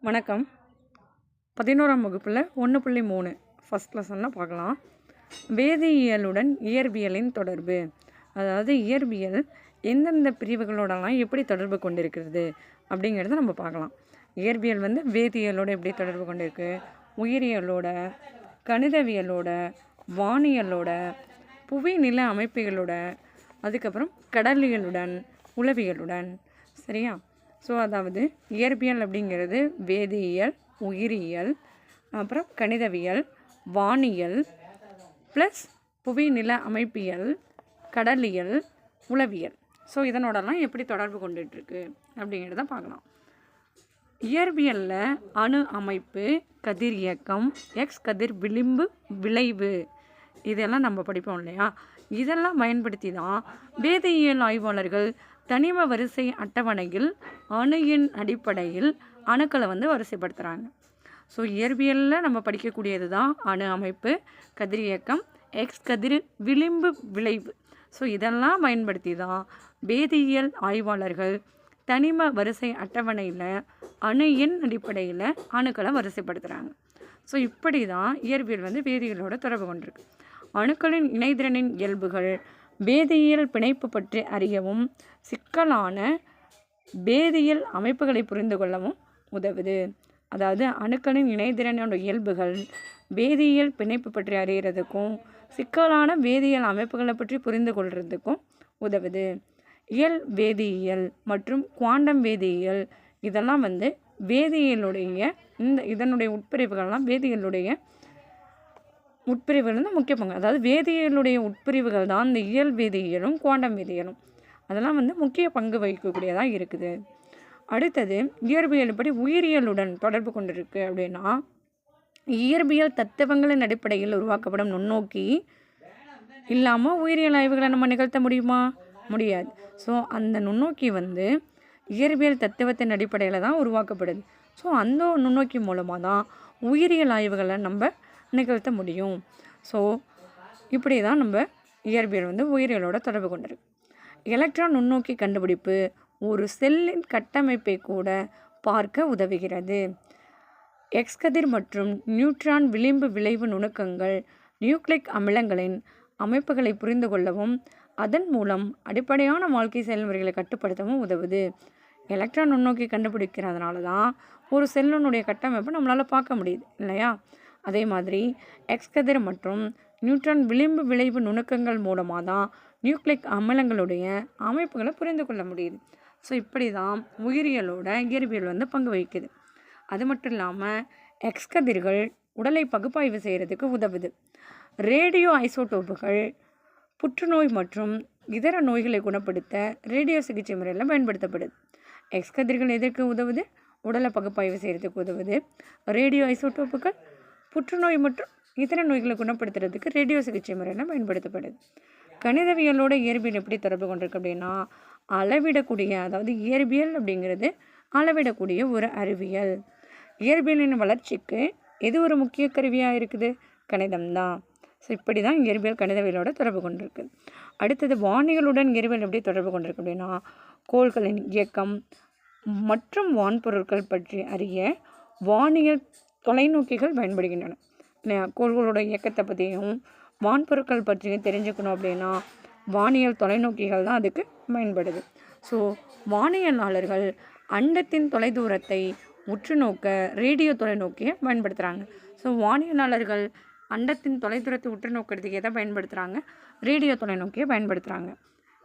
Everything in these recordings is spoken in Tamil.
வணக்கம். 11ஆம் வகுப்பில் 1.3 ஃபஸ்ட் லெசனில் பார்க்கலாம். வேதியியலுடன் இயற்பியலின் தொடர்பு. அதாவது இயற்பியல் எந்தெந்த பிரிவுகளோடலாம் எப்படி தொடர்பு கொண்டிருக்கிறது அப்படிங்கிறத நம்ம பார்க்கலாம். இயற்பியல் வேதியியலோட எப்படி தொடர்பு கொண்டிருக்கு, உயிரியலோட, கணிதவியலோட, வானியலோட, புவி நில அமைப்புகளோட, அதுக்கப்புறம் கடலியலுடன், உளவியலுடன். சரியா? ஸோ அதாவது இயற்பியல் அப்படிங்கிறது வேதியியல், உயிரியல், அப்புறம் கணிதவியல், வானியல் ப்ளஸ் புவி நில அமைப்பியல், கடலியல், உளவியல். ஸோ இதனோடலாம் எப்படி தொடர்பு கொண்டுட்டுருக்கு அப்படிங்கிறத பார்க்கலாம். இயற்பியலில் அணு அமைப்பு, கதிர் இயக்கம், எக்ஸ் கதிர் விளிம்பு விளைவு இதெல்லாம் நம்ம படிப்போம் இல்லையா? இதெல்லாம் பயன்படுத்தி தான் வேதியியல் ஆய்வாளர்கள் தனிம வரிசை அட்டவணையில் அணுவின் அடிப்படையில் அணுக்களை வரிசைப்படுத்துகிறாங்க. ஸோ இயற்பியலில் நம்ம படிக்கக்கூடியது தான் அணு அமைப்பு, கதிர் இயக்கம், எக்ஸ் கதிர் விளிம்பு விளைவு. ஸோ இதெல்லாம் பயன்படுத்தி தான் வேதியியல் ஆய்வாளர்கள் தனிம வரிசை அட்டவணையில் அணுவின் அடிப்படையில் அணுக்களை வரிசைப்படுத்துகிறாங்க. ஸோ இப்படி தான் இயற்பியல் வேதியியலோட தொடர்பு கொண்டிருக்கு. அணுக்களின் இணைதிறனின் இயல்புகள், வேதியியல் பிணைப்பு பற்றி அறியவும் சிக்கலான வேதியியல் அமைப்புகளை புரிந்து கொள்ளவும் உதவுது. அதாவது அணுக்களின் இணைதிறனோட இயல்புகள் வேதியியல் பிணைப்பு பற்றி அறிகிறதுக்கும் சிக்கலான வேதியியல் அமைப்புகளை பற்றி புரிந்து கொள்கிறதுக்கும் உதவுது. இயல் வேதியியல் மற்றும் குவாண்டம் வேதியியல் இதெல்லாம் வேதியியலுடைய இதனுடைய உட்பிரிவுகள்லாம் வேதியியலுடைய உட்பிரிவுகள் முக்கிய பங்கு. அதாவது வேதியியலுடைய உட்பிரிவுகள் தான் இந்த இயல் வேதியியலும் குவாண்டம் வேதியியலும். அதெல்லாம் முக்கிய பங்கு வகிக்கக்கூடியதாக இருக்குது. அடுத்தது இயற்பியல் படி உயிரியலுடன் தொடர்பு கொண்டிருக்கு அப்படின்னா, இயற்பியல் தத்துவங்களின் அடிப்படையில் உருவாக்கப்படும் நுண்ணோக்கி இல்லாமல் உயிரியல் ஆய்வுகளை நம்ம நிகழ்த்த முடியுமா? முடியாது. ஸோ அந்த நுண்ணோக்கி இயற்பியல் தத்துவத்தின் அடிப்படையில் தான் உருவாக்கப்படுது. ஸோ அந்த நுண்ணோக்கி மூலமாக தான் உயிரியல் ஆய்வுகளை நம்ம நிகழ்த்த முடியும். ஸோ இப்படி தான் நம்ம இயற்பியல் உயிரியலோட தொடர்பு கொண்டிருக்கு. எலக்ட்ரான் நுண்ணோக்கி கண்டுபிடிப்பு ஒரு செல்லின் கட்டமைப்பை கூட பார்க்க உதவுகிறது. எக்ஸ் கதிர் மற்றும் நியூட்ரான் விளிம்பு விளைவு நுணுக்கங்கள் நியூக்ளிக் அமிலங்களின் அமைப்புகளை புரிந்து கொள்ளவும் அதன் மூலம் அடிப்படையான வாழ்க்கை செயல்முறைகளை கட்டுப்படுத்தவும் உதவுது. எலக்ட்ரான் நுண்ணோக்கி கண்டுபிடிக்கிறதுனால தான் ஒரு செல்லினுடைய கட்டமைப்பை நம்மளால் பார்க்க முடியுது இல்லையா? அதே மாதிரி எக்ஸ் கதிர் மற்றும் நியூட்ரான் விளிம்பு விளைவு நுணுக்கங்கள் மூலமாக தான் நியூக்ளிக் அமிலங்களுடைய அமைப்புகளை புரிந்து கொள்ள முடியுது. ஸோ இப்படி தான் உயிரியலோட இயற்பியல் பங்கு வகிக்குது. அது மட்டும் இல்லாமல் எக்ஸ் கதிர்கள் உடலை பகுப்பாய்வு செய்கிறதுக்கு உதவுது. ரேடியோ ஐசோடோப்புகள் புற்றுநோய் மற்றும் இதர நோய்களை குணப்படுத்த ரேடியோ சிகிச்சை முறையில் பயன்படுத்தப்படுது. எக்ஸ் கதிர்கள் எதற்கு உதவுது? உடலை பகுப்பாய்வு செய்கிறதுக்கு உதவுது. ரேடியோ ஐசோடோப்புகள் புற்றுநோய் மற்றும் இதர நோய்களை குணப்படுத்துறதுக்கு ரேடியோ சிகிச்சை முறையில் பயன்படுத்தப்படுது. கணிதவியலோட இயற்பியல் எப்படி தொடர்பு கொண்டிருக்கு அப்படின்னா, அளவிடக்கூடிய, அதாவது இயற்பியல் அப்படிங்கிறது அளவிடக்கூடிய ஒரு அறிவியல். இயற்பியலின் வளர்ச்சிக்கு எது ஒரு முக்கிய கருவியாக இருக்குது? கணிதம் தான். ஸோ இப்படி தான் இயற்பியல் கணிதவியலோட தொடர்பு கொண்டிருக்கு. அடுத்தது வானியலுடன் இயற்பியல் எப்படி தொடர்பு கொண்டிருக்கு அப்படின்னா, கோள்களின் இயக்கம் மற்றும் வான்பொருட்கள் பற்றி அறிய வானியல் தொலைநோக்கிகள் பயன்படுகின்றன. கோள்களோட இயக்கத்தை பற்றியும் வான்பொருட்கள் பற்றியும் தெரிஞ்சுக்கணும் அப்படின்னா வானியல் தொலைநோக்கிகள் தான் அதுக்கு பயன்படுது. ஸோ வானியலாளர்கள் அண்டத்தின் தொலைதூரத்தை உற்று நோக்க ரேடியோ தொலைநோக்கியை பயன்படுத்துகிறாங்க. ஸோ வானியலாளர்கள் அண்டத்தின் தொலைதூரத்தை உற்று நோக்கிறதுக்கு எதை பயன்படுத்துகிறாங்க? ரேடியோ தொலைநோக்கியை பயன்படுத்துகிறாங்க.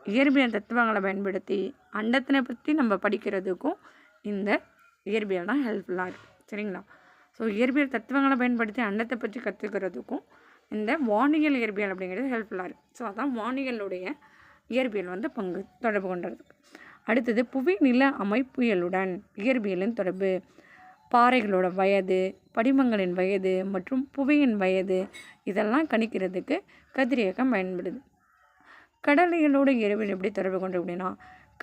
இயற்பியல் தத்துவங்களை பயன்படுத்தி அண்டத்தினை பற்றி நம்ம படிக்கிறதுக்கும் இந்த இயற்பியல் தான் ஹெல்ப்ஃபுல்லாக இருக்குது. சரிங்களா? ஸோ இயற்பியல் தத்துவங்களை பயன்படுத்தி அண்டத்தை பற்றி கற்றுக்கிறதுக்கும் இந்த வானியல் இயற்பியல் அப்படிங்கிறது ஹெல்ப்ஃபுல்லாக இருக்குது. ஸோ அதான் வானியலுடைய இயற்பியல் பங்கு தொடர்பு கொண்டதுக்கு. அடுத்தது புவி நில அமைப்பியலுடன் இயற்பியலின் தொடர்பு. பாறைகளோட வயது, படிமங்களின் வயது மற்றும் புவியின் வயது இதெல்லாம் கணிக்கிறதுக்கு கதிரியக்கம் பயன்படுது. கடலியலோட இயற்பியல் எப்படி தொடர்பு கொண்டு அப்படின்னா,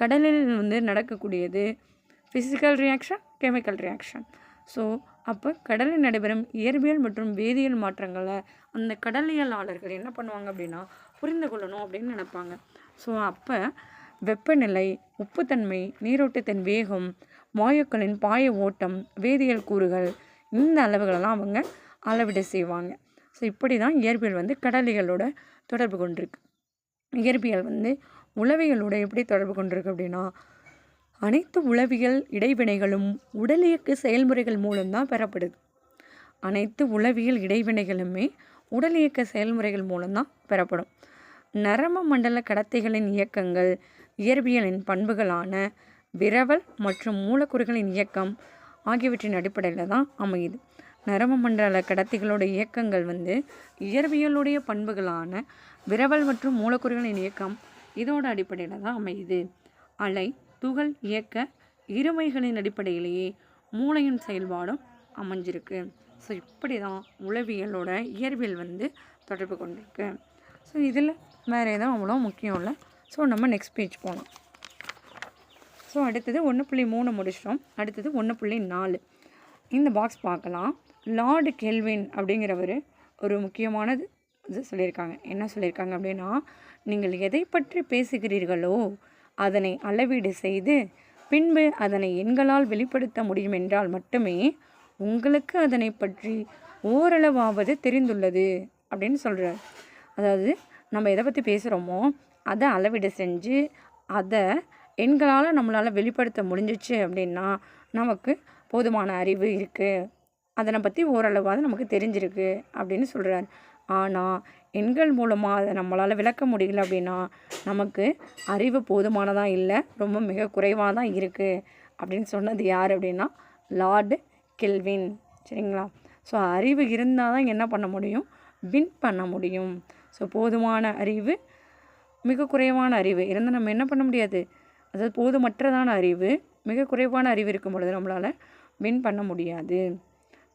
கடலில் நடக்கக்கூடியது physical reaction, chemical reaction. So அப்போ கடலில் நடைபெறும் இயற்பியல் மற்றும் வேதியியல் மாற்றங்களை அந்த கடலியலாளர்கள் என்ன பண்ணுவாங்க அப்படின்னா புரிந்து கொள்ளணும் அப்படின்னு நினைப்பாங்க. ஸோ அப்போ வெப்பநிலை, உப்புத்தன்மை, நீரோட்டத்தின் வேகம், வாயுக்களின் பாய ஓட்டம், வேதியியல் கூறுகள், இந்த அளவுகளெல்லாம் அவங்க அளவீடு செய்வாங்க. ஸோ இப்படி தான் இயற்பியல் வந்து கடலிகளோட தொடர்பு கொண்டிருக்கு. இயற்பியல் வந்து உளவியலோட எப்படி தொடர்பு கொண்டிருக்கு அப்படின்னா, அனைத்து உளவியல் இடைவினைகளும் உடலியக்க செயல்முறைகள் மூலம்தான் பெறப்படுது. அனைத்து உளவியல் இடைவினைகளுமே உடல் இயக்க செயல்முறைகள் மூலம்தான் பெறப்படும். நரம்பு மண்டல கடத்திகளின் இயக்கங்கள் இயற்பியலின் பண்புகளான விரவல் மற்றும் மூலக்கூறுகளின் இயக்கம் ஆகியவற்றின் அடிப்படையில் தான் அமையுது. நரம்பு மண்டல கடத்திகளோட இயக்கங்கள் வந்து இயற்பியலுடைய பண்புகளான விரவல் மற்றும் மூலக்கூறுகளின் இயக்கம் இதோட அடிப்படையில் தான் அமையுது. அலை, துகள் இயக்க இருமைகளின் அடிப்படையிலேயே மூளையின் செயல்பாடும் அமைஞ்சிருக்கு. ஸோ இப்படி தான் உளவியலோட இயற்பியல் வந்து தொடர்பு கொண்டிருக்கு. ஸோ இதில் வேறு எதுவும் அவ்வளோ முக்கியம் இல்லை. ஸோ நம்ம நெக்ஸ்ட் பேஜ் போகலாம். ஸோ அடுத்தது 1.3 முடிச்சிட்டோம். அடுத்தது 1.4 இந்த பாக்ஸ் பார்க்கலாம். லார்டு கெல்வின் அப்படிங்கிறவர் ஒரு முக்கியமானது இது சொல்லியிருக்காங்க. என்ன சொல்லியிருக்காங்க அப்படின்னா, நீங்கள் எதை பற்றி பேசுகிறீர்களோ அதனை அளவீடு செய்து பின்பு அதனை எண்களால் வெளிப்படுத்த முடியும் என்றால் மட்டுமே உங்களுக்கு அதனை பற்றி ஓரளவாவது தெரிந்துள்ளது அப்படின்னு சொல்கிறார். அதாவது நம்ம எதை பற்றி பேசுகிறோமோ அதை அளவீடு செஞ்சு அதை எண்களால் நம்மளால் வெளிப்படுத்த முடிஞ்சிச்சு அப்படின்னா நமக்கு போதுமான அறிவு இருக்குது, அதனை பற்றி ஓரளவாவது நமக்கு தெரிஞ்சிருக்கு அப்படின்னு சொல்கிறார். ஆனால் எண்கள் மூலமாக அதை நம்மளால் விளக்க முடியல அப்படின்னா நமக்கு அறிவு போதுமானதாக இல்லை, ரொம்ப மிக குறைவாக தான் இருக்குது அப்படின்னு சொன்னது யார் அப்படின்னா லார்டு கெல்வின். சரிங்களா? ஸோ அறிவு இருந்தால் தான் என்ன பண்ண முடியும், வின் பண்ண முடியும். ஸோ போதுமான அறிவு, மிக குறைவான அறிவு இருந்தால் நம்ம என்ன பண்ண முடியாது. அதாவது போதுமற்றதான அறிவு, மிக குறைவான அறிவு இருக்கும் பொழுது நம்மளால் வின் பண்ண முடியாது.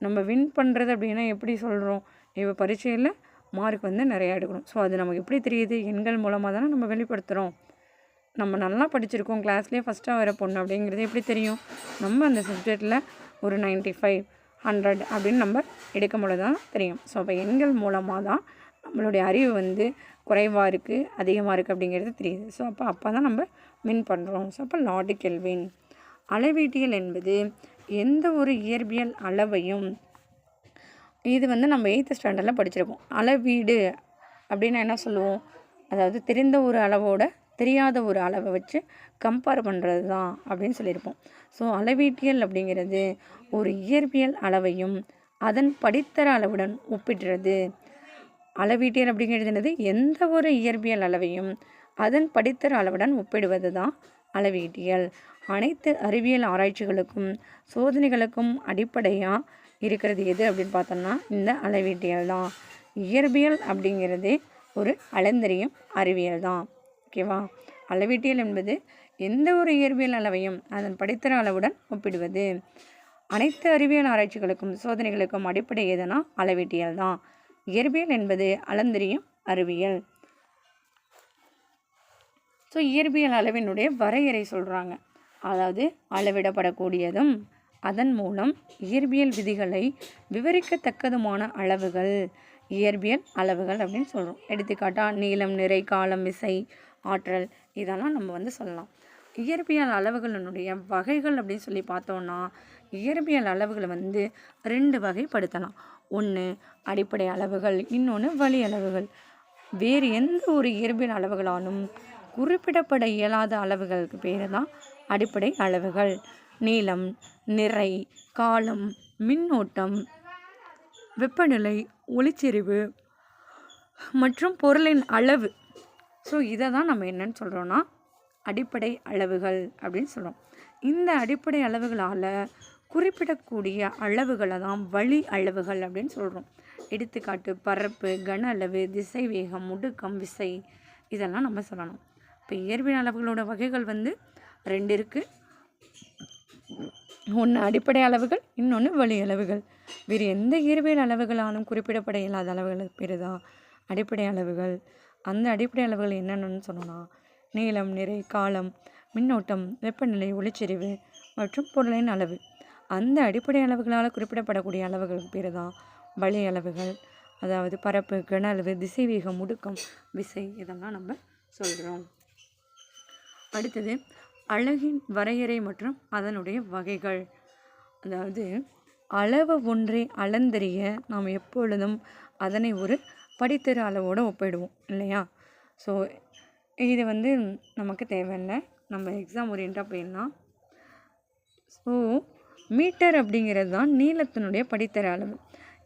நம்ம வின் பண்ணுறது அப்படின்னா எப்படி சொல்கிறோம், இப்போ பரீட்சையில் மார்க் வந்து நிறையா எடுக்கணும். ஸோ அது நமக்கு எப்படி தெரியுது, எண்கள் மூலமாக தானே நம்ம வெளிப்படுத்துகிறோம். நம்ம நல்லா படிச்சிருக்கோம், கிளாஸ்லேயே ஃபஸ்ட்டாக வர பொண்ணு அப்படிங்கிறது எப்படி தெரியும், நம்ம அந்த சப்ஜெக்டில் ஒரு 95, 100 அப்படின்னு நம்ம எடுக்கும் பொழுது தான் தெரியும். ஸோ அப்போ எண்கள் மூலமாக தான் நம்மளுடைய அறிவு வந்து குறைவாக இருக்குது அதிகமாக இருக்குது அப்படிங்கிறது தெரியுது. ஸோ அப்போ தான் நம்ம வின் பண்ணுறோம். ஸோ அப்போ லார்டு கெல்வின். அளவீட்டியல் என்பது எந்த ஒரு இயற்பியல் அளவையும், இது வந்து நம்ம 8th ஸ்டாண்டர்டில் படிச்சிருப்போம். அளவீடு அப்படின்னா என்ன சொல்லுவோம், அதாவது தெரிந்த ஒரு அளவோட தெரியாத ஒரு அளவை வச்சு கம்பேர் பண்ணுறது தான் அப்படின்னு சொல்லியிருப்போம். ஸோ அளவீட்டியல் அப்படிங்கிறது ஒரு இயற்பியல் அளவையும் அதன் படித்தர அளவுடன் ஒப்பிடுறது. அளவீட்டியல் அப்படிங்கிறது என்னது, எந்த ஒரு இயற்பியல் அளவையும் அதன் படித்தர அளவுடன் ஒப்பிடுவது தான் அளவீட்டியல். அனைத்து அறிவியல் ஆராய்ச்சிகளுக்கும் சோதனைகளுக்கும் அடிப்படையாக இருக்கிறது எது அப்படின்னு பார்த்தோம்னா இந்த அளவீட்டியல் தான். இயற்பியல் அப்படிங்கிறது ஒரு அளந்தறியும் அறிவியல் தான். ஓகேவா? அளவீட்டியல் என்பது எந்த ஒரு இயற்பியல் அளவையும் அதன் படித்தர அளவுடன் ஒப்பிடுவது. அனைத்து அறிவியல் ஆராய்ச்சிகளுக்கும் சோதனைகளுக்கும் அடிப்படை எதுனா அளவீட்டியல் தான். இயற்பியல் என்பது அளந்தறியும் அறிவியல். ஸோ இயற்பியல் அளவினுடைய வரையறை சொல்கிறாங்க. அதாவது அளவிடப்படக்கூடியதும் அதன் மூலம் இயற்பியல் விதிகளை விவரிக்கத்தக்கதுமான அளவுகள் இயற்பியல் அளவுகள் அப்படின்னு சொல்கிறோம். எடுத்துக்காட்டாக நீளம், நிறை, காலம், விசை, ஆற்றல், இதெல்லாம் நம்ம வந்து சொல்லலாம். இயற்பியல் அளவுகளினுடைய வகைகள் அப்படின்னு சொல்லி பார்த்தோன்னா இயற்பியல் அளவுகளை வந்து 2 வகைப்படுத்தலாம். ஒன்று அடிப்படை அளவுகள், இன்னொன்று வழி அளவுகள். வேறு எந்த ஒரு இயற்பியல் அளவுகளாலும் குறிப்பிடப்பட இயலாத அளவுகளுக்கு பேர் தான் அடிப்படை அளவுகள். நீளம், நிறை, காலம், மின்னோட்டம், வெப்பநிலை, ஒளிச்செறிவு மற்றும் பொருளின் அளவு. ஸோ இதை தான் நம்ம என்னன்னு சொல்கிறோன்னா அடிப்படை அளவுகள் அப்படின்னு சொல்கிறோம். இந்த அடிப்படை அளவுகளால் குறிப்பிடக்கூடிய அளவுகளை தான் வழி அளவுகள் அப்படின்னு சொல்கிறோம். எடுத்துக்காட்டு பரப்பு, கன அளவு, திசை வேகம், முடுக்கம், விசை, இதெல்லாம் நம்ம சொல்லணும். இப்போ இயற்பியல் அளவுகளோட வகைகள் வந்து 2 இருக்குது. ஒன்று அடிப்படை அளவுகள், இன்னொன்று வழி அளவுகள். வேறு எந்த இயற்பியல் அளவுகளாலும் குறிப்பிடப்பட இயலாத அளவுகளுக்கு பேர் தான் அடிப்படை அளவுகள். அந்த அடிப்படை அளவுகள் என்னென்னு சொன்னோன்னா நீளம், நிறை, காலம், மின்னோட்டம், வெப்பநிலை, ஒளிச்செறிவு மற்றும் பொருளின் அளவு. அந்த அடிப்படை அளவுகளால் குறிப்பிடப்படக்கூடிய அளவுகளுக்கு பேர் தான் வழி அளவுகள். அதாவது பரப்பு, கன அளவு, திசை வேகம், முடுக்கம், விசை, இதெல்லாம் நம்ம சொல்கிறோம். அடுத்தது அலகின் வரையறை மற்றும் அதனுடைய வகைகள். அதாவது அளவு ஒன்றை அளந்தறிய நாம் எப்பொழுதும் அதனை ஒரு படித்தர அளவோடு ஒப்பிடுவோம் இல்லையா? ஸோ இது நமக்கு தேவையில்லை, நம்ம எக்ஸாம் ஓரியண்டாக போயிடலாம். ஸோ மீட்டர் அப்படிங்கிறது தான் நீளத்தினுடைய படித்தர அளவு.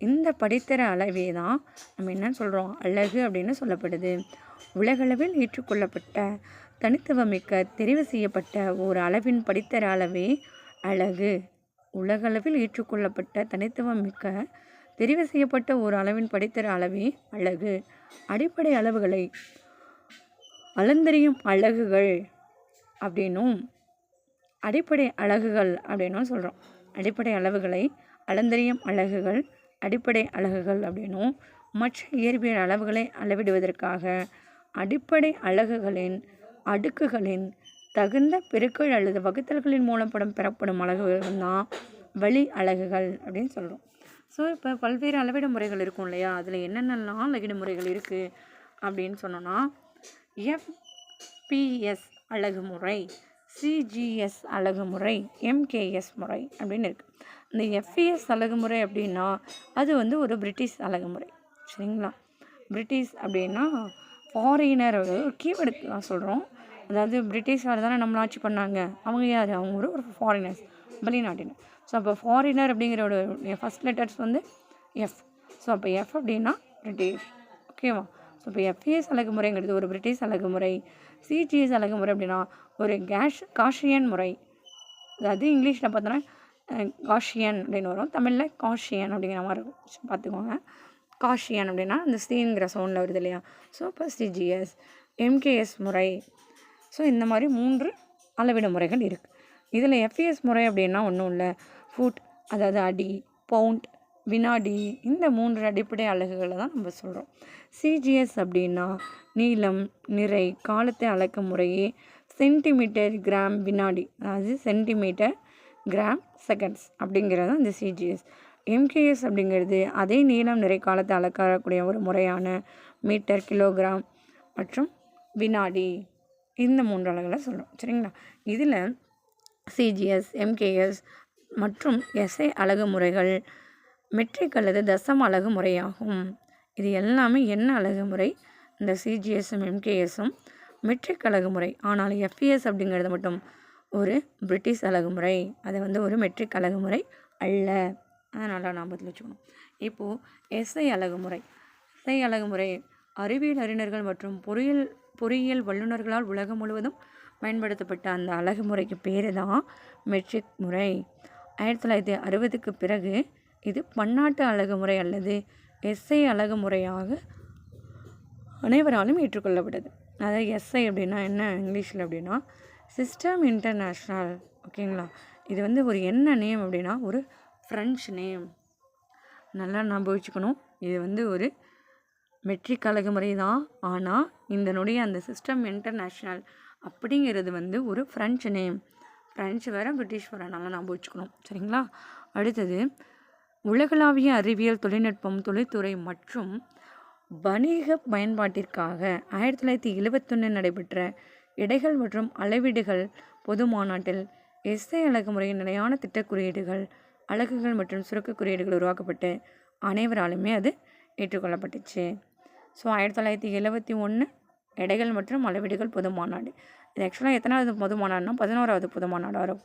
இந்த படித்தர அளவே தான் நம்ம என்னன்னு சொல்கிறோம், அலகு அப்படின்னு சொல்லப்படுது. உலகளவில் ஏற்றுக்கொள்ளப்பட்ட தனித்துவமிக்க தெரிவு செய்யப்பட்ட ஒரு அளவின் படித்தர அளவே அலகு. உலகளவில் ஏற்றுக்கொள்ளப்பட்ட தனித்துவமிக்க தெரிவு செய்யப்பட்ட ஒரு அளவின் படித்தர அளவே அலகு. அடிப்படை அளவுகளை அளந்தறியும் அலகுகள் அப்படின்னும் சொல்கிறோம். அடிப்படை அளவுகளை அளந்தறியும் அலகுகள் அடிப்படை அலகுகள் அப்படின்னும், மற்ற இயற்பியல் அளவுகளை அளவிடுவதற்காக அடிப்படை அலகுகளின் அடுக்குகளின் தகுந்த பெருக்கல் அல்லது வகுத்தல்களின் மூலம் பெறப்படும் அலகுகள் தான் வழி அலகுகள் அப்படின்னு சொல்கிறோம். ஸோ இப்போ பல்வேறு அளவிட முறைகள் இருக்கும் இல்லையா? அதில் என்னென்னலாம் அளவிட முறைகள் இருக்குது அப்படின்னு சொன்னோன்னா, எஃப்பிஎஸ் அலகுமுறை, சிஜிஎஸ் அலகுமுறை, எம்கேஎஸ் முறை அப்படின்னு இருக்குது. இந்த எஃப்பிஎஸ் அலகுமுறை அப்படின்னா அது ஒரு பிரிட்டிஷ் அலகுமுறை. சரிங்களா? பிரிட்டிஷ் அப்படின்னா ஃபாரினர், ஒரு கீவேர்டுக்கு தான் சொல்கிறோம். அதாவது பிரிட்டிஷார் தானே நம்மளை ஆட்சி பண்ணாங்க. அவங்க யார்? அவங்க ஒரு ஃபாரினர்ஸ், வெளிநாட்டினர். ஸோ அப்போ ஃபாரினர் அப்படிங்கிற ஃபஸ்ட் லெட்டர்ஸ் எஃப். ஸோ அப்போ எஃப் அப்படின்னா பிரிட்டிஷ். ஓகேவா? ஸோ இப்போ எஃப்இஎஸ் அலகுமுறைங்கிறது ஒரு பிரிட்டிஷ் அலகுமுறை. சிஜிஎஸ் அலகுமுறை அப்படின்னா ஒரு காஷியன் முறை. அதாவது இங்கிலீஷில் பார்த்தோன்னா காஷியன் அப்படின்னு வரும், தமிழில் காஷியன் அப்படிங்கிற மாதிரி இருக்கும். பார்த்துக்கோங்க. காஷியன் அப்படின்னா அந்த சீன்கிற சவுண்டில் வருது இல்லையா? ஸோ இப்போ சிஜிஎஸ், எம்கேஎஸ் முறை. ஸோ இந்த மாதிரி 3 அளவிட முறைகள் இருக்குது. இதில் எஃப்இஎஸ் முறை அப்படின்னா ஒன்றும் இல்லை, ஃபுட் அதாவது அடி, பவுண்ட், வினாடி, இந்த 3 அடிப்படை அலகுகளை தான் நம்ம சொல்கிறோம். சிஜிஎஸ் அப்படின்னா நீளம், நிறை, காலத்தை அளக்கும் முறையே சென்டிமீட்டர், கிராம், வினாடி, அதாவது சென்டிமீட்டர், கிராம், செகண்ட்ஸ் அப்படிங்கிறது தான் இந்த சிஜிஎஸ். எம்கேஎஸ் அப்படிங்கிறது அதே நீளம், நிறை, காலத்தை அளக்கக்கூடிய ஒரு முறையான மீட்டர், கிலோகிராம் மற்றும் வினாடி, இந்த 3 அலகுகளை சொல்கிறோம். சரிங்களா? இதில் சிஜிஎஸ், எம்கேஎஸ் மற்றும் எஸ்ஐ அலகு முறைகள் மெட்ரிக் அல்லது தசம அலகு முறையாகும். இது எல்லாமே என்ன அலகு முறை? இந்த சிஜிஎஸும் எம்கேஎஸும் மெட்ரிக் அலகு முறை. ஆனால் எஃப்இஎஸ் அப்படிங்கிறது மட்டும் ஒரு பிரிட்டிஷ் அலகு முறை. அது ஒரு மெட்ரிக் அலகு முறை அல்ல. அதனால் ஞாபகத்தில் வச்சுக்கணும். இப்போது எஸ்ஐ அலகு முறை. எஸ்ஐ அலகு முறை அறிவியல் அறிஞர்கள் மற்றும் பொறியியல் வல்லுநர்களால் உலகம் முழுவதும் பயன்படுத்தப்பட்ட அந்த அலகு முறைக்கு பேர் தான் மெட்ரிக் முறை. 1960க்கு பிறகு இது பன்னாட்டு அலகு முறை அல்லது எஸ்ஐ அலகு முறையாக அனைவராலும் ஏற்றுக்கொள்ளப்பட்டது. அதாவது எஸ்ஐ அப்படின்னா என்ன இங்கிலீஷில் அப்படின்னா சிஸ்டம் இன்டர்நேஷ்னல். ஓகேங்களா? இது ஒரு என்ன நேம் அப்படின்னா ஒரு ஃப்ரெஞ்சு நேம். நல்லா ஞாபகம் வச்சுக்கணும். இது ஒரு மெட்ரிக் அலகு முறை தான். ஆனால் இதனுடைய அந்த சிஸ்டம் இன்டர்நேஷ்னல் அப்படிங்கிறது ஒரு ஃப்ரெஞ்சு நேம். ஃப்ரெஞ்சு வேறு, பிரிட்டிஷ் வேறு. நல்லா ஞாபகம் வச்சுக்கணும். சரிங்களா? அடுத்தது உலகளாவிய அறிவியல், தொழில்நுட்பம், தொழில்துறை மற்றும் வணிக பயன்பாட்டிற்காக 1971 நடைபெற்ற எடைகள் மற்றும் அளவீடுகள் பொது மாநாட்டில் எஸ்ஐ அலகு முறையின் நிலையான திட்ட குறியீடுகள், அலகுகள் மற்றும் சுருக்க குறியீடுகள் உருவாக்கப்பட்டு அனைவராலுமே அது ஏற்றுக்கொள்ளப்பட்டுச்சு. ஸோ 1971 எடைகள் மற்றும் அளவீடுகள் பொது மாநாடு. இது ஆக்சுவலாக எத்தனாவது பொது மாநாடுனா 11வது பொது மாநாடு வரும்.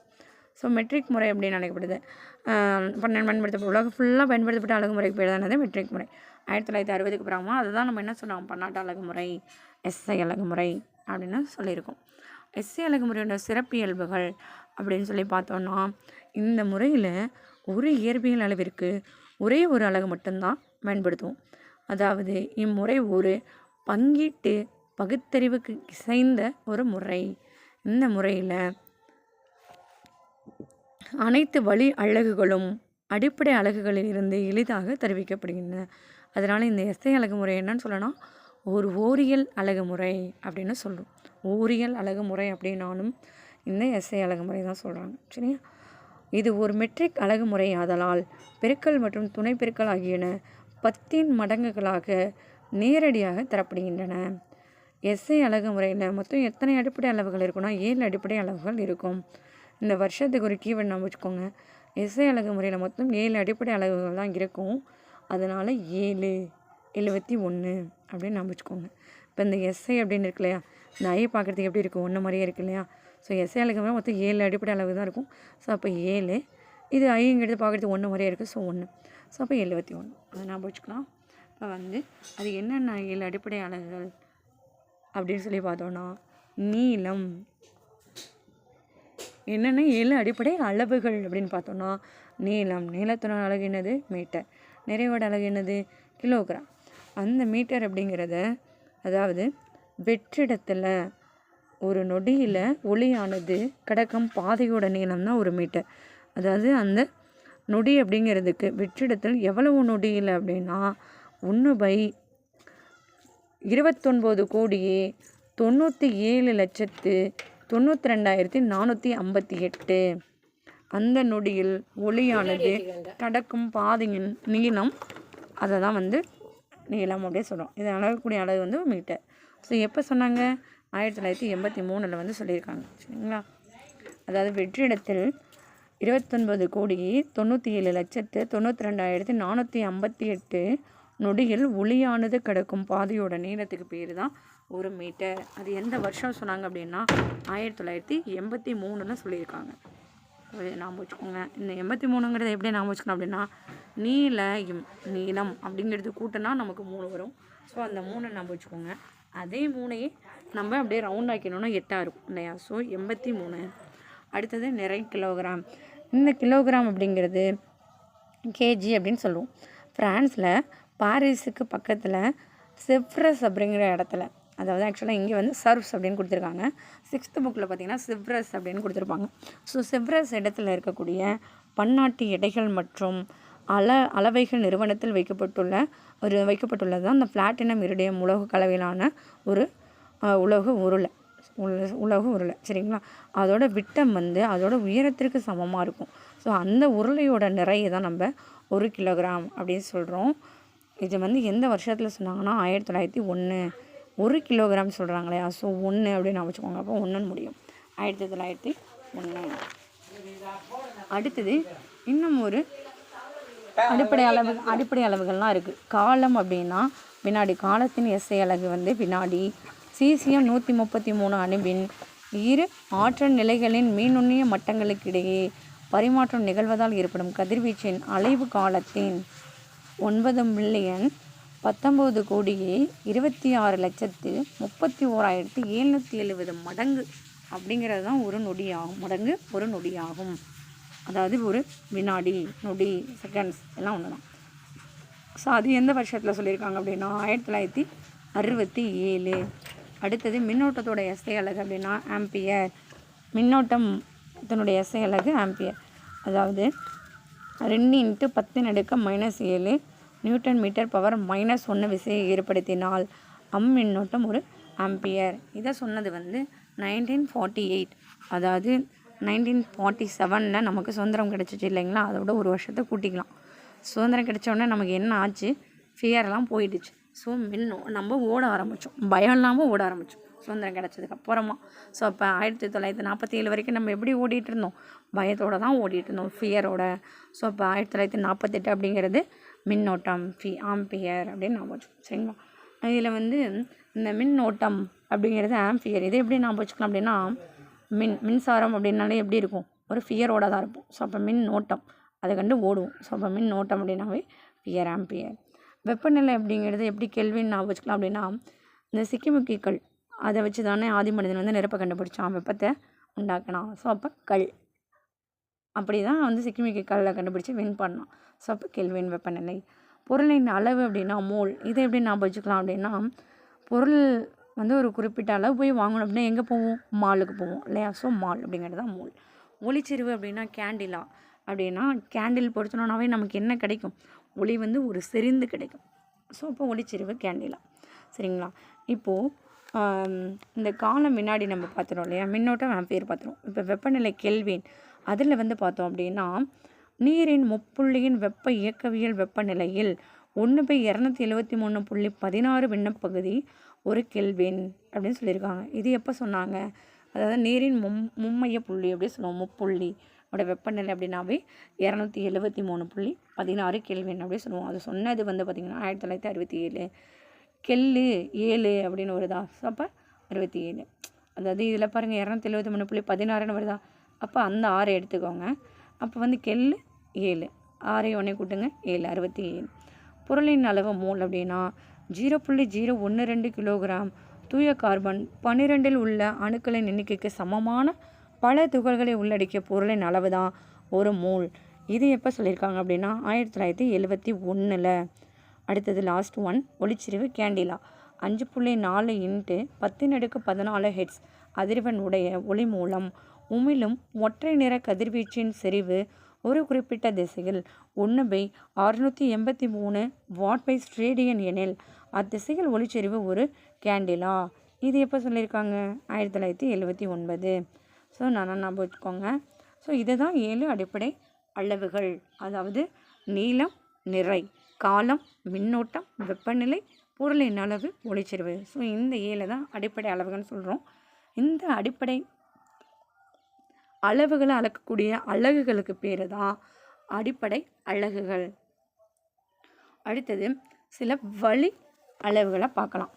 ஸோ மெட்ரிக் முறை அப்படின்னு நினைக்கப்படுது. உலகம் ஃபுல்லாக பயன்படுத்தப்பட்ட அலகு முறைக்கு பேர் தானது மெட்ரிக் முறை. 1960க்கு அப்புறமா அதுதான் நம்ம என்ன சொல்கிறோம், பன்னாட்டு அலகு முறை, எஸ்ஐ அலகு முறை அப்படின்னு சொல்லியிருக்கோம். எஸ்ஐ அலகு முறையோட சிறப்பியல்புகள் அப்படின்னு சொல்லி பார்த்தோன்னா, இந்த முறையில் ஒரு இயற்பியல் அளவிற்கு ஒரே ஒரு அலகு மட்டும்தான் பயன்படுத்துவோம். அதாவது இம்முறை ஒரு பங்கீட்டு பகுத்தறிவுக்கு இசைந்த ஒரு முறை. இந்த முறையில் அனைத்து வழி அலகுகளும் அடிப்படை அலகுகளில் இருந்து எளிதாக தெரிவிக்கப்படுகின்றன. அதனால் இந்த எஸ்ஐ அலகு முறை என்னன்னு சொல்லலாம், ஒரு ஓரியல் அலகு முறை அப்படின்னு சொல்கிறோம். ஓரியல் அலகு முறை அப்படின்னாலும் இந்த எஸ்ஐ அலகு முறை தான் சொல்கிறாங்க. சரியா? இது ஒரு மெட்ரிக் அலகு முறை ஆதலால் பெருக்கல் மற்றும் துணை பெருக்கல் ஆகியன 10 மடங்குகளாக நேரடியாக தரப்படுகின்றன. எஸ்ஐ அலகு முறையில் மொத்தம் எத்தனை அடிப்படை அளவுகள் இருக்குன்னா 7 அடிப்படை அளவுகள் இருக்கும். இந்த வருஷத்துக்கு ஒரு கீவேர்டு நம்ம வச்சுக்கோங்க. எஸ்ஐ அலகு முறையில் மொத்தம் 7 அடிப்படை அளவுகள் தான் இருக்கும். அதனால் 7 71 அப்படின்னு நம்ம வச்சுக்கோங்க. இப்போ இந்த எஸ்ஐ அப்படின்னு இருக்கு இல்லையா, இந்த ஐ பார்க்குறதுக்கு எப்படி இருக்குது, ஒன்று மாதிரியே இருக்குது இல்லையா. ஸோ எஸ்ஐ அலகு முறை மொத்தம் 7 அடிப்படை அளவு தான் இருக்கும். ஸோ அப்போ 7, இது ஐங்கிறது பார்க்குறதுக்கு ஒன்று மாதிரியே இருக்குது. ஸோ 1, ஸோ அப்போ 71 அதை நம்ம வச்சுக்கலாம். இப்போ அது என்னென்ன 7 அடிப்படை அலகுகள் அப்படின்னு சொல்லி பார்த்தோன்னா, நீளம் என்னென்ன 7 அடிப்படை அளவுகள் அப்படின்னு பார்த்தோன்னா, நீளத்தோட அலகு என்னது, மீட்டர். நிறைவோட அலகு என்னது, கிலோகிராம். அந்த மீட்டர் அப்படிங்கிறத, அதாவது வெற்றிடத்தில் ஒரு நொடியில் ஒளியானது கடக்கும் பாதையோட நீளம் தான் ஒரு மீட்டர். அதாவது அந்த நொடி அப்படிங்கிறதுக்கு வெற்றிடத்தில் எவ்வளவு நொடியில் அப்படின்னா 1/97,92,458 அந்த நொடியில் ஒளியானது கடக்கும் பாதையின் நீளம், அதை தான் நீளம் அப்படியே சொல்கிறோம். இதை அளக்கக்கூடிய அளவு மீட்டர். ஸோ எப்போ சொன்னாங்க, 1983 சொல்லியிருக்காங்க. சரிங்களா. அதாவது வெற்றிடத்தில் 29,97,92,458 நொடியில் ஒளியானது கிடக்கும் பாதையோட நீளத்துக்கு பேர் தான் ஒரு மீட்டர். அது எந்த வருஷம் சொன்னாங்க அப்படின்னா 1983 சொல்லியிருக்காங்க. நாம் வச்சுக்கோங்க. இந்த 83ங்கிறத எப்படி நாம் வச்சுக்கணும் அப்படின்னா, நீளம் அப்படிங்கிறது கூட்டினா நமக்கு 3 வரும். ஸோ அந்த 3 நம்ம வச்சுக்கோங்க. அதே 3ஐயே நம்ம அப்படியே ரவுண்ட் ஆக்கினோன்னா 8 இருக்கும் இல்லையா. ஸோ 83. அடுத்தது நிறை கிலோகிராம். இந்த கிலோகிராம் அப்படிங்கிறது கேஜி அப்படின்னு சொல்லுவோம். ஃப்ரான்ஸில் பாரிஸுக்கு பக்கத்தில் செவ்ரஸ் அப்படிங்கிற இடத்துல, அதாவது ஆக்சுவலாக இங்கே சர்வ்ஸ் அப்படின்னு கொடுத்துருக்காங்க. 6th புக்கில் பார்த்திங்கன்னா செவ்ரஸ் அப்படின்னு கொடுத்துருப்பாங்க. ஸோ செவ்ரஸ் இடத்துல இருக்கக்கூடிய பன்னாட்டு எடைகள் மற்றும் அளவைகள் நிறுவனத்தில் வைக்கப்பட்டுள்ளது தான் அந்த பிளாட்டினம் இரிடியம் உலோக கலவையிலான ஒரு உலோக உருளை. சரிங்களா. அதோட விட்டம் அதோட உயரத்திற்கு சமமாக இருக்கும். ஸோ அந்த உருளையோட நிறைய தான் நம்ம 1 கிலோகிராம் அப்படின்னு சொல்கிறோம். இது எந்த வருஷத்தில் சொன்னாங்கன்னா 1901. 1 கிலோகிராம் சொல்கிறாங்க இல்லையா. ஸோ 1 அப்படின்னு வச்சுக்கோங்க. அப்போ 1 முடியும். 1901. அடுத்தது இன்னும் ஒரு அடிப்படை அளவுகள்லாம் இருக்குது. காலம் அப்படின்னா வினாடி. காலத்தின் எஸ்ஐ அலகு வினாடி. சீசியம் 133 அணுவின் இரு ஆற்றல் நிலைகளின் மீநுண்ணிய மட்டங்களுக்கிடையே பரிமாற்றம் நிகழ்வதால் ஏற்படும் கதிர்வீச்சின் அலைவு காலத்தின் 9,26,36,31,770 மடங்கு அப்படிங்கிறது தான் ஒரு நொடியாகும். அதாவது ஒரு வினாடி, நொடி, செகண்ட்ஸ் எல்லாம் ஒன்று தான். ஸோ அது எந்த வருஷத்தில் சொல்லியிருக்காங்க அப்படின்னா 1967. அடுத்தது மின்னோட்டத்தோட எஸ்ஐ அலகு அப்படின்னா ஆம்பியர். மின்னோட்டத்தினுடைய எஸ்ஐ அலகு ஆம்பியர். அதாவது 2 × 10⁻⁻7 நியூட்டன் மீட்டர் பவர் -1 விசையை ஏற்படுத்தினால் மின்னோட்டம் ஒரு ஆம்பியர். இதை சொன்னது 1948. அதாவது 1947 நமக்கு சுதந்திரம் கிடச்சிச்சு இல்லைங்களா. அதோட ஒரு வருஷத்தை கூட்டிக்கலாம். சுதந்திரம் கிடைச்சோடனே நமக்கு என்ன ஆச்சு, ஃபியர்லாம் போயிடுச்சு. ஸோ நம்ம ஓட ஆரம்பித்தோம், பயம் இல்லாமல் ஓட ஆரம்பித்தோம் சுதந்திரம் கிடச்சதுக்கு அப்புறமா. ஸோ அப்போ 1947 வரைக்கும் நம்ம எப்படி ஓடிட்டு இருந்தோம், பயத்தோடு தான் ஓடிட்டு இருந்தோம், ஃபியரோட. ஸோ அப்போ 1948 அப்படிங்கிறது மின்னோட்டம், ஆம்பியர் அப்படின்னு நான் வச்சோம். சரிங்களா. இதில் இந்த மின்னோட்டம் அப்படிங்கிறது ஆம்பியர். இதை எப்படி நான் வச்சுக்கலாம் அப்படின்னா, மின்சாரம் அப்படின்னாலே எப்படி இருக்கும், ஒரு ஃபியரோட தான் இருப்போம். ஸோ அப்போ மின்னோட்டம் அதை கண்டு ஓடுவோம். ஸோ அப்போ மின்னோட்டம் அப்படின்னாவே ஃபியர், ஆம்பியர். வெப்பநிலை அப்படிங்கிறது எப்படி கெல்வின் நான் வச்சுக்கலாம் அப்படின்னா, இந்த சிக்கிமுக்கிகள் அதை வச்சு தானே ஆதி மனிதன் நெருப்பை கண்டுபிடிச்சான், வெப்பத்தை உண்டாக்கினான். ஸோ அப்போ கல் அப்படி தான் சிக்கிமுக்கி கல்லை கண்டுபிடிச்சி வின் பண்ணான். ஸோ அப்போ கெல்வின் வெப்பநிலை. பொருளின் அளவு அப்படின்னா மோல். இதை எப்படி நான் வச்சுக்கலாம் அப்படின்னா, பொருள் ஒரு குறிப்பிட்ட அளவு போய் வாங்கணும் அப்படின்னா எங்கே போவோம், மாலுக்கு போவோம் இல்லையா. ஸோ மால் அப்படிங்கிறது தான் மோல். ஒளிச்செறிவு அப்படின்னா கேண்டிலா. அப்படின்னா கேண்டில் பொறுத்தனோன்னாவே நமக்கு என்ன கிடைக்கும், ஒளி ஒரு செறிந்து கிடைக்கும். ஸோ அப்போ ஒளிச்செறிவு கேண்டிலா. சரிங்களா. இப்போது இந்த காலம் வினாடி நம்ம பார்த்துறோம் இல்லையா, மின்னோட்டம் ஆம்பியர் பார்த்துருவோம். இப்போ வெப்பநிலை கெல்வின் அதில் பார்த்தோம் அப்படின்னா, நீரின் முப்புள்ளியின் வெப்ப இயக்கவியல் வெப்பநிலையில் 1/273.16 விண்ணப்பகுதி ஒரு கெல்வின் அப்படின்னு சொல்லியிருக்காங்க. இது எப்போ சொன்னாங்க? அதாவது நீரின் மும்மைய புள்ளி அப்படின்னு சொல்லுவோம். முப்புள்ளி அதோட வெப்பநிலை அப்படின்னாவே 273.16 கெல்வின் அப்படின்னு சொல்லுவோம். அது சொன்னது வந்து பார்த்திங்கன்னா 1967. கெல்லு 7 அப்படின்னு வருதா? ஸோ அப்போ 67. அதாவது இதில் பாருங்கள் 273.16ன்னு வருதா? அப்போ அந்த 6 எடுத்துக்கோங்க. அப்போ வந்து கெல்லு 7, 6 ஒன்றே கூட்டுங்க 7, 67. பொருளின் அளவு மோல் அப்படின்னா 0.012 கிலோகிராம் தூய கார்பன் 12இல் உள்ள அணுக்களின் எண்ணிக்கைக்கு சமமான பல துகள்களை உள்ளடக்கிய பொருளின் அளவு தான் ஒரு மோல். இது எப்போ சொல்லியிருக்காங்க அப்படின்னா 1971. அடுத்தது லாஸ்ட் ஒன், ஒளிச்செறிவு கேண்டிலா 5.4 × 10⁻14 ஹெர்ட்ஸ் அதிர்வெண் உடைய ஒளி மூலம் உமிழும் ஒற்றை நிற கதிர்வீச்சின் செறிவு ஒரு குறிப்பிட்ட திசையில் 1/683 வாட்/ஸ்டேடியன் எனில் அத்திசையில் ஒளிச்செறிவு ஒரு கேண்டிலா. இது எப்போ சொல்லியிருக்காங்க? 1979. ஸோ நான் ஞாபகம் வச்சுக்கோங்க. ஸோ இதுதான் 7 அடிப்படை அளவுகள். அதாவது நீளம், நிறை, காலம், மின்னோட்டம், வெப்பநிலை, பொருளின் அளவு, ஒளிச்செறிவு. ஸோ இந்த 7 தான் அடிப்படை அளவுகள்னு சொல்கிறோம். இந்த அடிப்படை அளவுகளை அளக்கக்கூடிய அலகுகளுக்கு பேர் தான் அடிப்படை அலகுகள். அடுத்தது சில வழி அளவுகளை பார்க்கலாம்.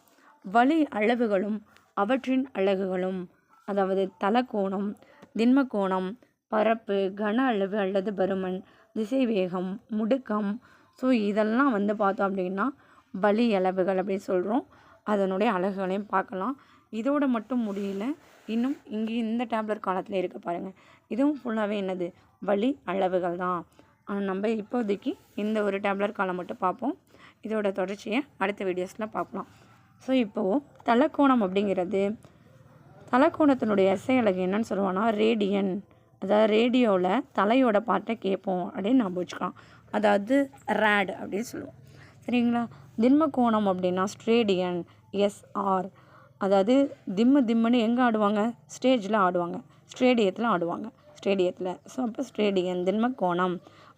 வழி அளவுகளும் அவற்றின் அலகுகளும், அதாவது தலக்கோணம், திண்மக்கோணம், பரப்பு, கன அளவு அல்லது பருமன், திசைவேகம், முடுக்கம். ஸோ இதெல்லாம் வந்து பார்த்தோம் அப்படின்னா வழி அளவுகள் அப்படின்னு சொல்கிறோம். அதனுடைய அலகுகளையும் பார்க்கலாம். இதோடு மட்டும் முடியல, இன்னும் இங்கே இந்த டேப்லெட் காலத்தில் இருக்க பாருங்கள். இதுவும் ஃபுல்லாகவே என்னது? வழி அளவுகள் தான். நம்ம இப்போதைக்கு இந்த ஒரு டேப்லெட் காலம் மட்டும் பார்ப்போம். இதோட தொடர்ச்சியை அடுத்த வீடியோஸில் பார்க்கலாம். ஸோ இப்போது தலக்கோணம் அப்படிங்கிறது, தலக்கோணத்தினுடைய எஸ்ஐ அலகு என்னன்னு சொல்லுவான்னா ரேடியன். அதாவது ரேடியோவில் தலையோட பாட்டை கேட்போம் அப்படின்னு ஞாபகம் வச்சுக்கலாம். அதாவது ரேட் அப்படின்னு சொல்லுவோம். சரிங்களா? திண்மக்கோணம் அப்படின்னா ஸ்ட்ரேடியன், SR. அதாவது திம்முன்னு எங்கே ஆடுவாங்க? ஸ்டேஜில் ஆடுவாங்க, ஸ்டேடியத்தில் ஆடுவாங்க, ஸ்டேடியத்தில். ஸோ அப்போ ஸ்டேடியன் திண்மக்கோணம்.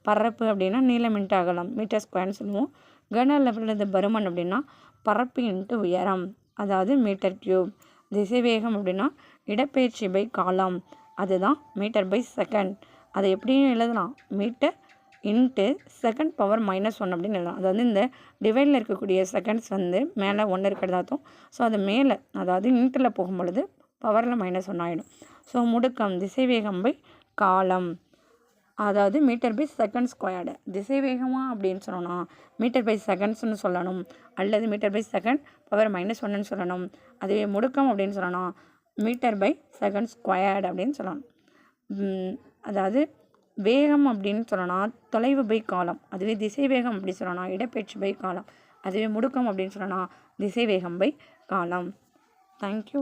பரப்பு அப்படின்னா நீளம் இன்ட்டு அகலம், மீட்டர் ஸ்கொயர்னு சொல்லுவோம். கன அளவில் பருமன் அப்படின்னா பரப்பு இன்ட்டு உயரம், அதாவது மீட்டர் கியூப். திசைவேகம் அப்படின்னா இடப்பெயர்ச்சி பை காலம், அதுதான் மீட்டர் பை செகண்ட். அதை எப்படியும் எழுதலாம், மீட்டர் இன்ட்டு செகண்ட் பவர் -1 அப்படின்னு எழுதலாம். அதாவது இந்த டிவைடில் இருக்கக்கூடிய செகண்ட்ஸ் வந்து மேலே 1 இருக்கிறதாகும். ஸோ அது மேலே, அதாவது இன்ட்டில் போகும்பொழுது பவரில் -1 ஆகிடும். ஸோ முடுக்கம் திசைவேகம் பை காலம், அதாவது மீட்டர் பை செகண்ட் ஸ்கொயர்டு. திசைவேகமாக அப்படின்னு சொன்னோன்னா மீட்டர் பை செகண்ட்ஸ்னு சொல்லணும், அல்லது மீட்டர் பை செகண்ட் பவர் -1ன்னு சொல்லணும். அதுவே முடுக்கம் அப்படின்னு சொல்லணும்னா மீட்டர் பை செகண்ட் ஸ்கொயர்டு அப்படின்னு சொல்லணும். அதாவது வேகம் அப்படின்னு சொல்லணும்னா தொலைவு பை காலம். அதுவே திசைவேகம் அப்படின்னு சொல்லணும்னா இடப்பெயர்ச்சி பை காலம். அதுவே முடுக்கம் அப்படின்னு சொல்லணும்னா திசைவேகம் பை காலம். தேங்க்யூ.